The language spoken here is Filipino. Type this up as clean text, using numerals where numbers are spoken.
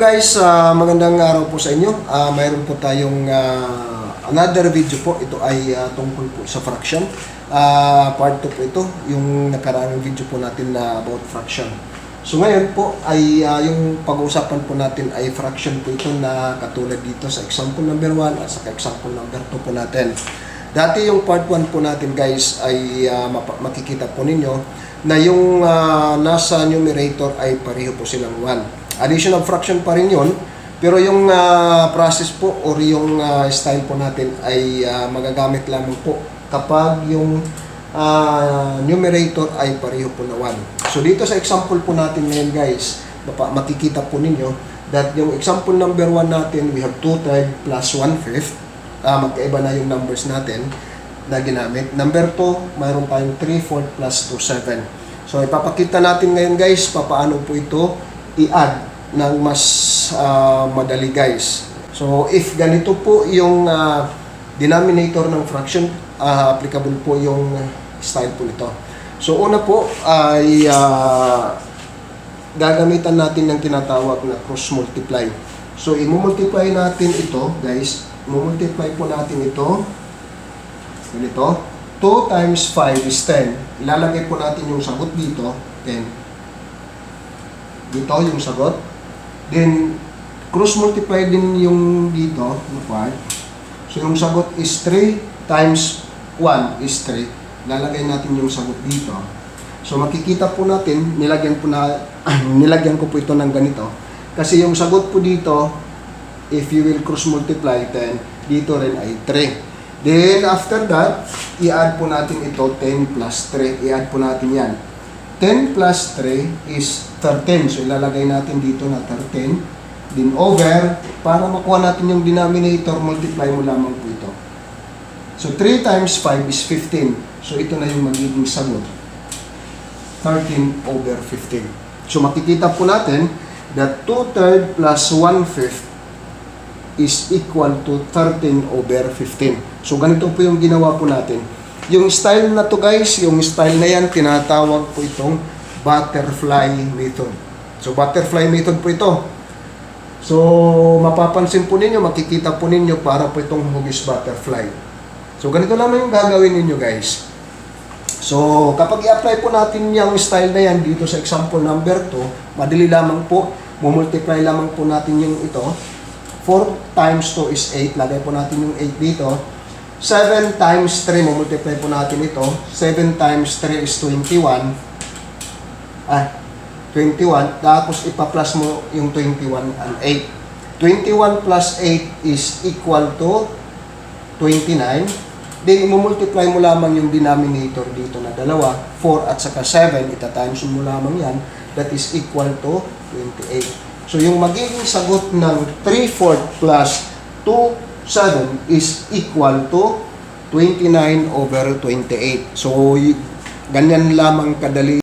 Guys, magandang araw po sa inyo. Mayroon po tayong another video po. Ito ay tungkol po sa fraction. Part 2 po ito, yung nakaraang video po natin na about fraction. So ngayon po ay yung pag-uusapan po natin ay fraction po ito na katulad dito sa example number 1 at sa example number 2 po natin. Dati yung part 1 po natin guys ay makikita po ninyo na yung nasa numerator ay pareho po silang 1. Additional fraction pa rin yun, pero yung process po or yung style po natin ay magagamit lamang po kapag yung numerator ay pareho po na 1. So dito sa example po natin ngayon guys, makikita po ninyo that yung example number 1 natin, we have 2/3 plus 1/5. Magkaiba na yung numbers natin na ginamit. Number 2, mayroon tayong 3/4 plus 2/7. So ipapakita natin ngayon guys, paano po ito i-add ng mas madali guys. So if ganito po yung denominator ng fraction, applicable po yung style po nito. So una po ay gagamitan natin ng tinatawag na cross multiply. So i-multiply natin ito guys. I-multiply po natin ito ganito. 2 times 5 is 10. Ilalagay po natin yung sagot dito, 10. Dito yung sagot. Then, cross multiply din yung dito, na part. So, yung sagot is 3 times 1 is 3. Lalagay natin yung sagot dito. So, makikita po natin, nilagyan ko po ito ng ganito. Kasi yung sagot po dito, if you will cross multiply, then dito rin ay 3. Then, after that, i-add po natin ito, 10 plus 3. I-add po natin yan. 10 plus 3 is 13. So, ilalagay natin dito na 13. Then, over, para makuha natin yung denominator, multiply mo lamang po ito. So, 3 times 5 is 15. So, ito na yung magiging sagot. 13 over 15. So, makikita po natin that 2/3 plus 1/5 is equal to 13 over 15. So, ganito po yung ginawa po natin. Yung style na to guys, yung style na yan, tinatawag po itong butterfly method. So, butterfly method po ito. So, mapapansin po ninyo, makikita po ninyo para po itong hugis butterfly. So, ganito naman yung gagawin ninyo guys. So, kapag i-apply po natin yung style na yan dito sa example number 2, madali lamang po, mumultiply lamang po natin yung ito. 4 times 2 is 8, lagay po natin yung 8 dito. 7 times 3, multiply po natin ito. 7 times 3 is 21. 21. Tapos ipa-plus mo yung 21 and 8. 21 plus 8 is equal to 29. Then, multiply mo lamang yung denominator dito na dalawa. 4 at saka 7, ita-times mo lamang yan. That is equal to 28. So, yung magiging sagot ng 3/4 plus 2/7 is equal to 29 over 28. So, ganyan lamang kadali.